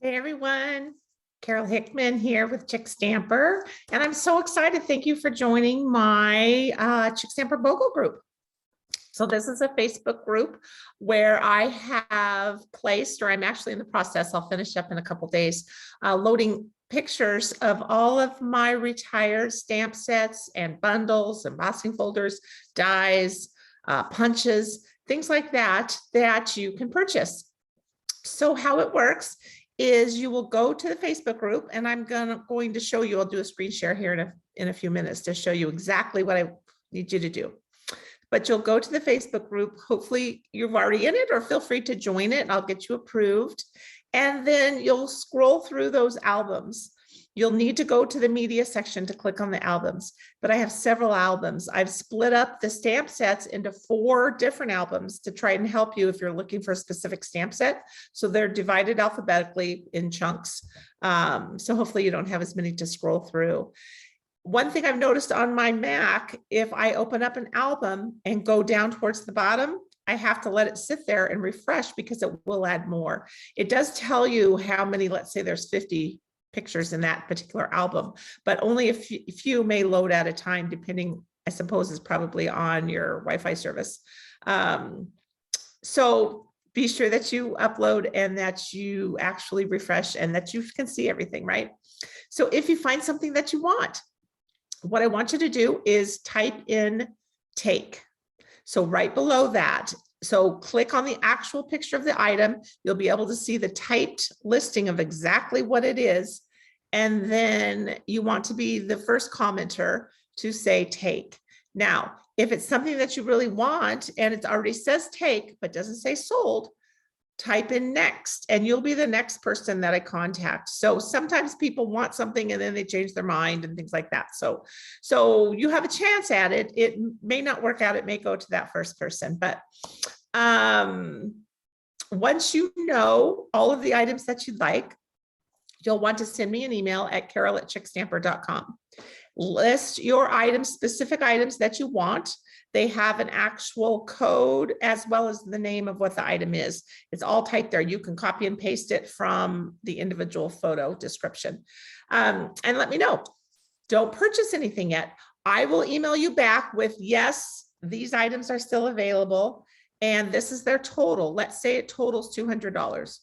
Hey everyone, Carol Hickman here with Chickstamper, and I'm so excited. Thank you for joining my Chickstamper BOGO group. So this is a Facebook group where I have placed, or I'm actually in the process, I'll finish up in a couple days, loading pictures of all of my retired stamp sets and bundles, embossing folders, dies, punches, things like that, that you can purchase. So how it works is you will go to the Facebook group, and I'm going to show you, I'll do a screen share here in a few minutes to show you exactly what I need you to do. But you'll go to the Facebook group. Hopefully you're already in it, or feel free to join it and I'll get you approved. And then you'll scroll through those albums. You'll need to go to the media section to click on the albums, but I have several albums. I've split up the stamp sets into 4 different albums to try and help you if you're looking for a specific stamp set. So they're divided alphabetically in chunks. So hopefully you don't have as many to scroll through. One thing I've noticed on my Mac, if I open up an album and go down towards the bottom, I have to let it sit there and refresh because it will add more. It does tell you how many, let's say there's 50 pictures in that particular album, but only a few may load at a time, depending, I suppose, is probably on your Wi-Fi service. So be sure that you upload and that you actually refresh and that you can see everything, right? So if you find something that you want, what I want you to do is type in take. So right below that, so click on the actual picture of the item. You'll be able to see the typed listing of exactly what it is. And then you want to be the first commenter to say take. Now, if it's something that you really want and it already says take, but doesn't say sold, type in next, and you'll be the next person that I contact. So sometimes people want something and then they change their mind and things like that. So you have a chance at it. It may not work out. It may go to that first person, but once you know all of the items that you'd like, you'll want to send me an email at carol@chickstamper.com. List your items, specific items that you want. They have an actual code as well as the name of what the item is. It's all typed there. You can copy and paste it from the individual photo description. And let me know. Don't purchase anything yet. I will email you back with, yes, these items are still available, and this is their total. Let's say it totals $200.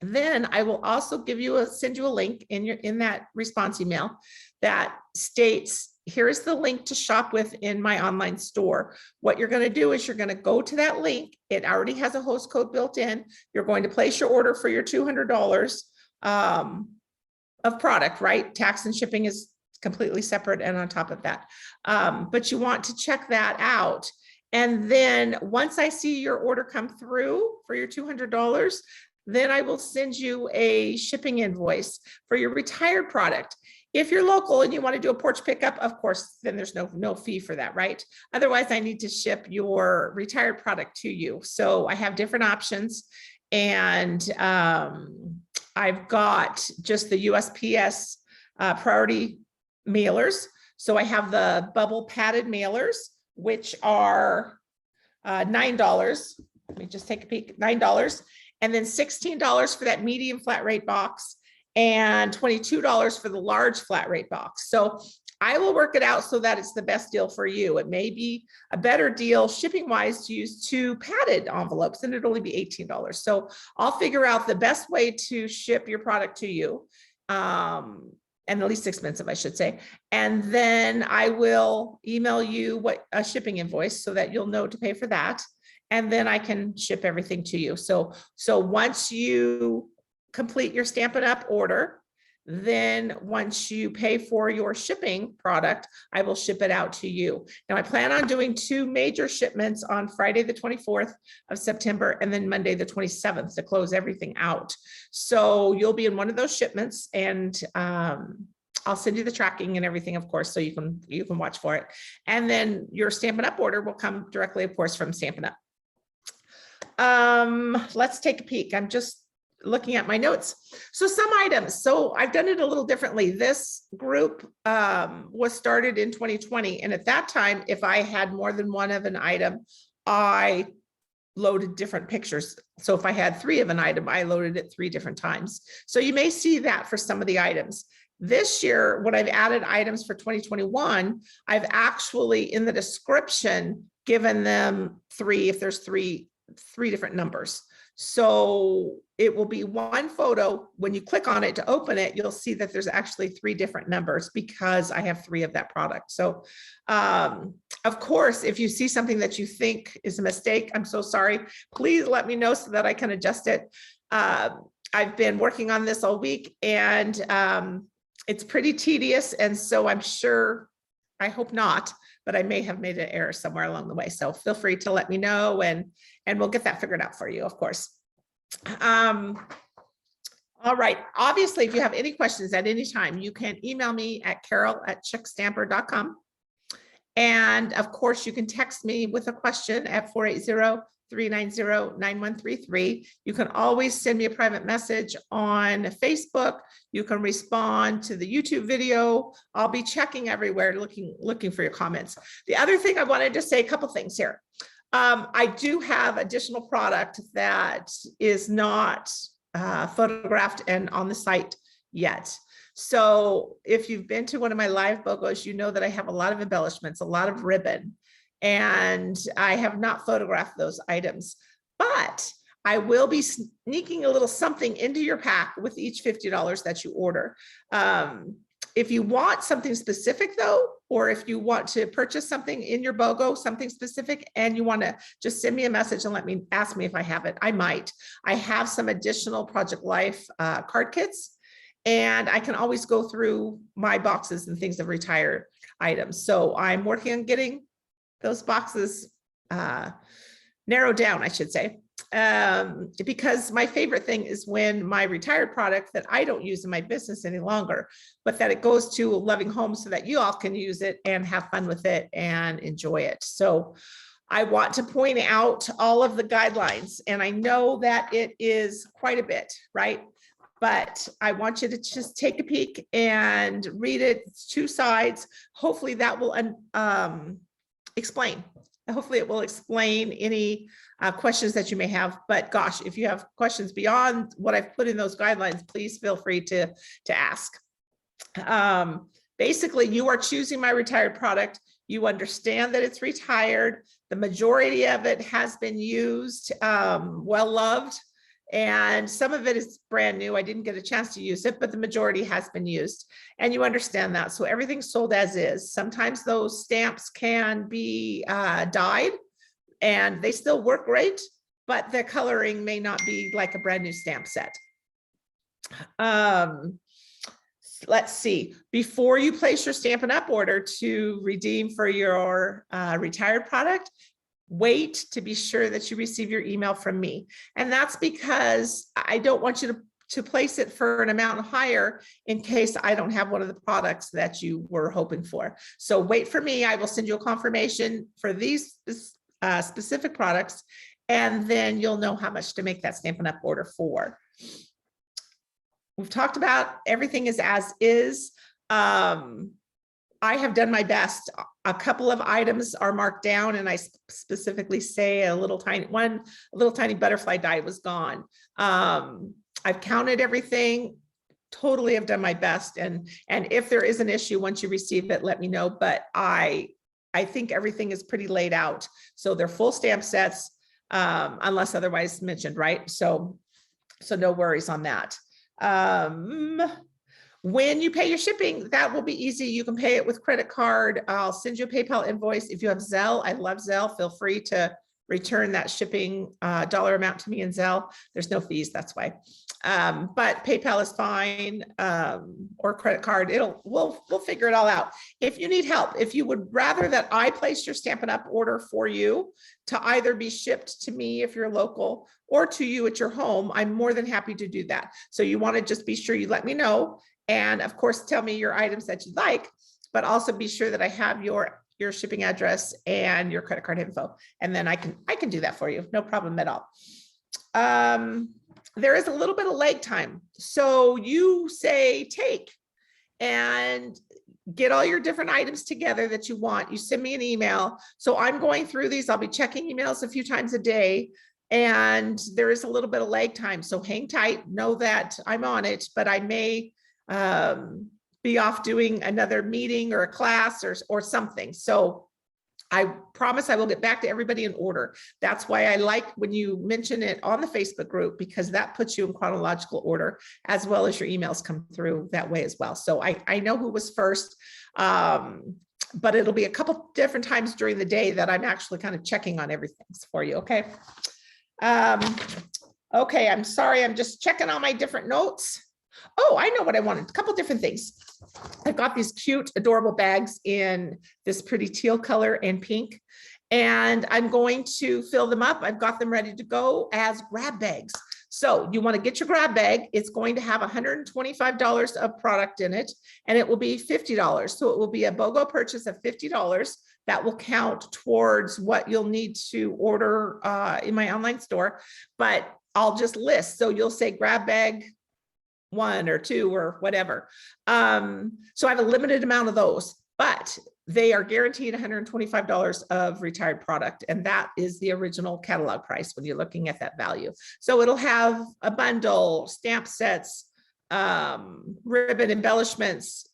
Then I will also send you a link in that response email that states, here's the link to shop with in my online store. What you're going to do is you're going to go to that link. It already has a host code built in. You're going to place your order for your $200 of product, right? Tax and shipping is completely separate and on top of that. But you want to check that out. And then once I see your order come through for your $200, then I will send you a shipping invoice for your retired product. If you're local and you want to do a porch pickup, of course, then there's no fee for that, right? Otherwise, I need to ship your retired product to you. So I have different options, and I've got just the USPS priority mailers. So I have the bubble padded mailers, which are $9. Let me just take a peek, $9. And then $16 for that medium flat rate box and $22 for the large flat rate box. So I will work it out so that it's the best deal for you. It may be a better deal shipping wise to use 2 padded envelopes, and it'd only be $18. So I'll figure out the best way to ship your product to you, and the least expensive, I should say. And then I will email you a shipping invoice so that you'll know to pay for that. And then I can ship everything to you. So once you complete your Stampin' Up! Order, then once you pay for your shipping product, I will ship it out to you. Now I plan on doing 2 major shipments on Friday, the 24th of September, and then Monday, the 27th to close everything out. So you'll be in one of those shipments, and I'll send you the tracking and everything, of course, so you can watch for it. And then your Stampin' Up! Order will come directly, of course, from Stampin' Up! Let's take a peek. I'm just looking at my notes. So some items. So I've done it a little differently. This group was started in 2020. And at that time, if I had more than one of an item, I loaded different pictures. So if I had 3 of an item, I loaded it 3 different times. So you may see that for some of the items. This year, when I've added items for 2021, I've actually in the description given them 3, if there's three different numbers. So it will be one photo. When you click on it to open it, you'll see that there's actually 3 different numbers because I have 3 of that product. So of course, if you see something that you think is a mistake, I'm so sorry, please let me know so that I can adjust it. I've been working on this all week and it's pretty tedious. And so I'm sure, I hope not, but I may have made an error somewhere along the way. So feel free to let me know and we'll get that figured out for you, of course. All right. Obviously, if you have any questions at any time, you can email me at carol@chickstamper.com. And of course, you can text me with a question at 480-390-9133. You can always send me a private message on Facebook. You can respond to the YouTube video. I'll be checking everywhere, looking for your comments. The other thing I wanted to say, a couple things here. I do have additional product that is not photographed and on the site yet. So if you've been to one of my live BOGOs, you know that I have a lot of embellishments, a lot of ribbon, and I have not photographed those items, but I will be sneaking a little something into your pack with each $50 that you order. If you want something specific though, or if you want to purchase something in your BOGO, something specific, and you want to just send me a message and ask me if I have it, I might. I have some additional Project Life card kits, and I can always go through my boxes and things of retired items. So I'm working on getting those boxes narrowed down, I should say. Because my favorite thing is when my retired product that I don't use in my business any longer, but that it goes to a loving home so that you all can use it and have fun with it and enjoy it. So I want to point out all of the guidelines, and I know that it is quite a bit, right? But I want you to just take a peek and read it. It's 2 sides. Hopefully that will explain. Hopefully it will explain any questions that you may have. But gosh, if you have questions beyond what I've put in those guidelines, please feel free to ask. Basically, you are choosing my retired product. You understand that it's retired. The majority of it has been used, well loved, and some of it is brand new. I didn't get a chance to use it, but the majority has been used, and you understand that. So everything's sold as is. Sometimes those stamps can be dyed and they still work great, but the coloring may not be like a brand new stamp set. Let's see, before you place your Stampin' Up! Order to redeem for your retired product, wait to be sure that you receive your email from me. And that's because I don't want you to place it for an amount higher in case I don't have one of the products that you were hoping for. So wait for me. I will send you a confirmation for these specific products, and then you'll know how much to make that Stampin' Up! Order for. We've talked about everything is as is. I have done my best. A couple of items are marked down, and I specifically say a little tiny butterfly die was gone. I've counted everything, totally have done my best. And if there is an issue, once you receive it, let me know. But I think everything is pretty laid out. So they're full stamp sets, unless otherwise mentioned, right? So no worries on that. When you pay your shipping, that will be easy. You can pay it with credit card. I'll send you a PayPal invoice. If you have Zelle, I love Zelle. Feel free to return that shipping dollar amount to me in Zelle. There's no fees, that's why. But PayPal is fine, or credit card. We'll figure it all out. If you need help, if you would rather that I place your Stampin' Up! Order for you to either be shipped to me if you're local or to you at your home, I'm more than happy to do that. So you want to just be sure you let me know. And of course, tell me your items that you'd like, but also be sure that I have your shipping address and your credit card info. And then I can do that for you. No problem at all. There is a little bit of lag time. So you say take, and get all your different items together that you want. You send me an email. So I'm going through these. I'll be checking emails a few times a day, and there is a little bit of lag time. So hang tight, know that I'm on it, but I may be off doing another meeting or a class or something. So I promise I will get back to everybody in order. That's why I like when you mention it on the Facebook group, because that puts you in chronological order, as well as your emails come through that way as well. So I know who was first, but it'll be a couple different times during the day that I'm actually kind of checking on everything for you. Okay. Okay. I'm sorry. I'm just checking all my different notes. Oh, I know what I wanted. A couple different things. I've got these cute, adorable bags in this pretty teal color and pink, and I'm going to fill them up. I've got them ready to go as grab bags. So you want to get your grab bag. It's going to have $125 of product in it, and it will be $50. So it will be a BOGO purchase of $50. That will count towards what you'll need to order in my online store, but I'll just list. So you'll say grab bag 1 or 2 or whatever. So I have a limited amount of those, but they are guaranteed $125 of retired product. And that is the original catalog price when you're looking at that value. So it'll have a bundle, stamp sets, ribbon embellishments,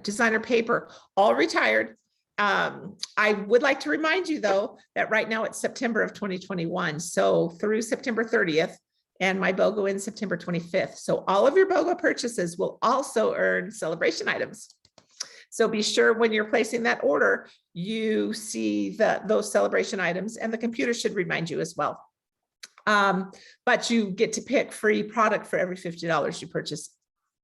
designer paper, all retired. I would like to remind you though, that right now it's September of 2021. So through September 30th, and my BOGO in September 25th. So all of your BOGO purchases will also earn celebration items. So be sure when you're placing that order, you see those celebration items, and the computer should remind you as well. But you get to pick free product for every $50 you purchase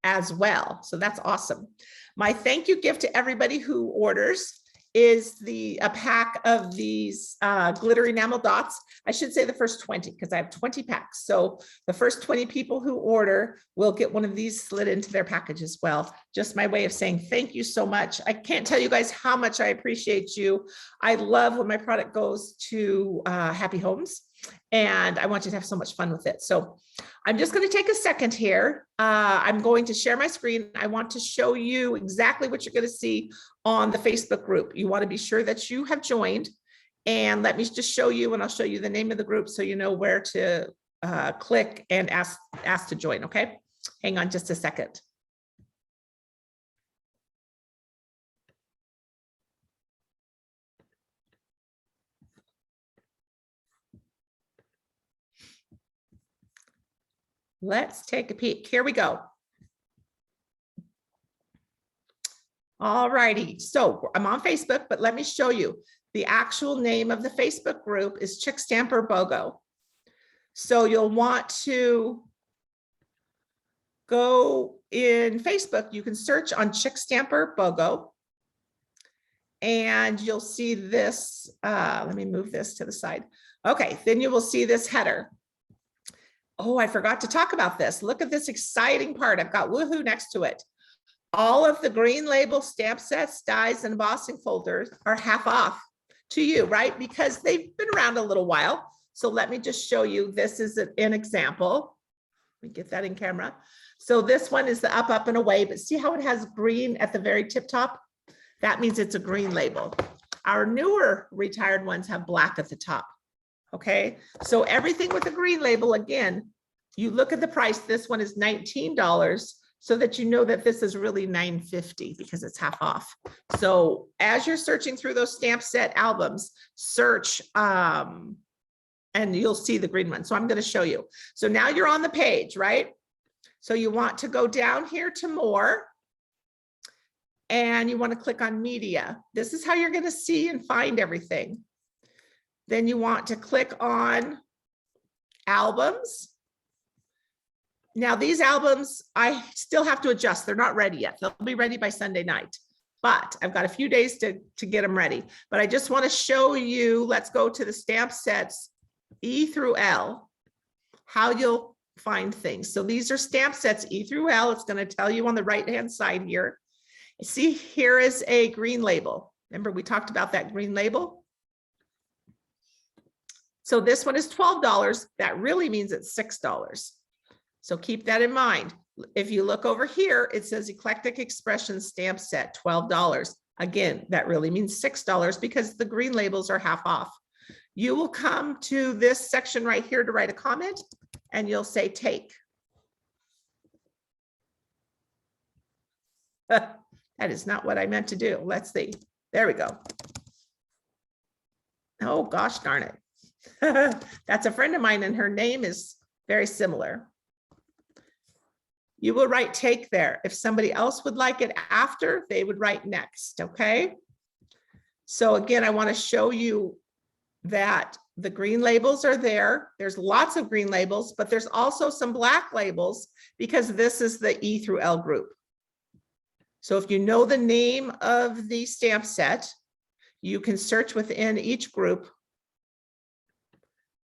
as well. So that's awesome. My thank you gift to everybody who orders is a pack of these glitter enamel dots. I should say the first 20, because I have 20 packs. So the first 20 people who order will get one of these slid into their package as well. Just my way of saying thank you so much. I can't tell you guys how much I appreciate you. I love when my product goes to Happy Homes, and I want you to have so much fun with it. So I'm just going to take a second here. I'm going to share my screen. I want to show you exactly what you're going to see on the Facebook group. You want to be sure that you have joined, and let me just show you, and I'll show you the name of the group so you know where to click and ask to join. Okay, hang on just a second. Let's take a peek. Here we go. All righty. So I'm on Facebook, but let me show you. The actual name of the Facebook group is Chickstamper BOGO. So you'll want to go in Facebook. You can search on Chickstamper BOGO, and you'll see this. Let me move this to the side. Okay, then you will see this header. Oh, I forgot to talk about this. Look at this exciting part. I've got woohoo next to it. All of the green label stamp sets, dies, and embossing folders are half off to you, right? Because they've been around a little while. So let me just show you. This is an example. Let me get that in camera. So this one is the up, up, and away, but see how it has green at the very tip top? That means it's a green label. Our newer retired ones have black at the top. Okay, so everything with a green label, again, you look at the price. This one is $19, so that you know that this is really $9.50 because it's half off. So as you're searching through those stamp set albums, search and you'll see the green one. So I'm going to show you. So now you're on the page, right? So you want to go down here to more, and you want to click on media. This is how you're going to see and find everything. Then you want to click on albums. Now these albums, I still have to adjust. They're not ready yet. They'll be ready by Sunday night, but I've got a few days to get them ready. But I just want to show you, let's go to the stamp sets E through L, how you'll find things. So these are stamp sets E through L. It's going to tell you on the right-hand side here. See, here is a green label. Remember we talked about that green label? So this one is $12. That really means it's $6. So keep that in mind. If you look over here, it says Eclectic Expression stamp set, $12. Again, that really means $6 because the green labels are half off. You will come to this section right here to write a comment and you'll say take. That is not what I meant to do. Let's see. There we go. Oh, gosh darn it. That's a friend of mine and her name is very similar. You will write take there. If somebody else would like it after, they would write next, okay? So again, I want to show you that the green labels are there. There's lots of green labels, but there's also some black labels because this is the E through L group. So if you know the name of the stamp set, you can search within each group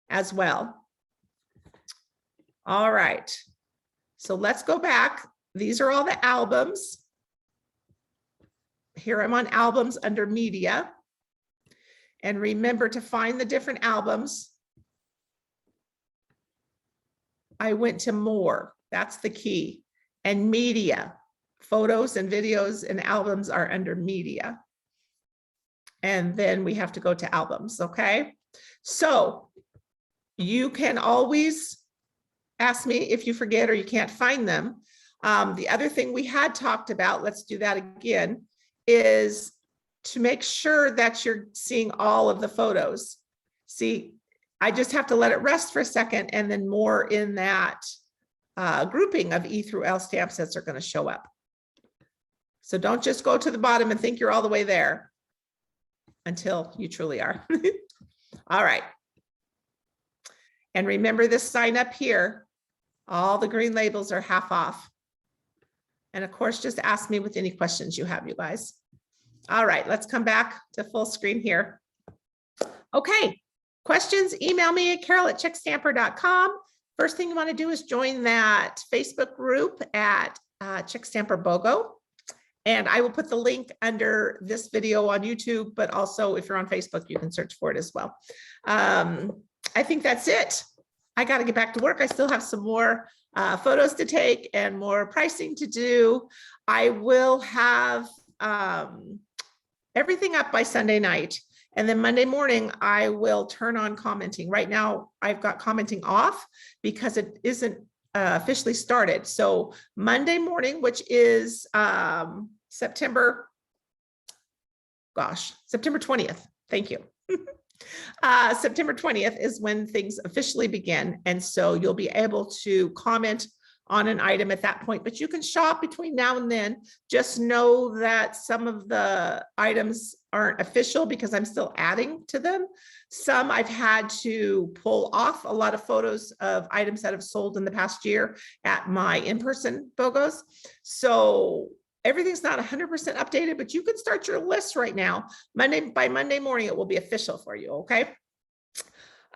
as well. All right. So let's go back. These are all the albums. Here I'm on albums under media. And remember to find the different albums. I went to more. That's the key. And media. Photos and videos and albums are under media. And then we have to go to albums, okay? So you can always ask me if you forget or you can't find them. The other thing we had talked about, let's do that again, is to make sure that you're seeing all of the photos. See, I just have to let it rest for a second and then more in that grouping of E through L stamp sets are going to show up. So don't just go to the bottom and think you're all the way there until you truly are. All right. And remember this sign up here, all the green labels are half off. And of course, just ask me with any questions you have, you guys. All right, let's come back to full screen here. Okay, questions, email me at carol@chickstamper.com. First thing you want to do is join that Facebook group at Chickstamper BOGO. And I will put the link under this video on YouTube, but also if you're on Facebook, you can search for it as well. I think that's it. I got to get back to work. I still have some more photos to take and more pricing to do. I will have everything up by Sunday night. And then Monday morning, I will turn on commenting. Right now, I've got commenting off because it isn't officially started. So Monday morning, which is September 20th. Thank you. September 20th is when things officially begin. And so you'll be able to comment on an item at that point, but you can shop between now and then. Just know that some of the items aren't official because I'm still adding to them. Some I've had to pull off a lot of photos of items that have sold in the past year at my in-person BOGOs. So everything's not 100% updated, but you can start your list right now. By Monday morning, it will be official for you, okay?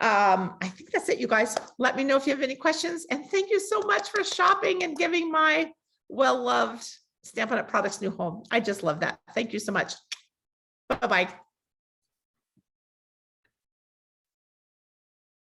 I think that's it, you guys. Let me know if you have any questions. And thank you so much for shopping and giving my well-loved Stampin' Up! Products new home. I just love that. Thank you so much. Bye-bye.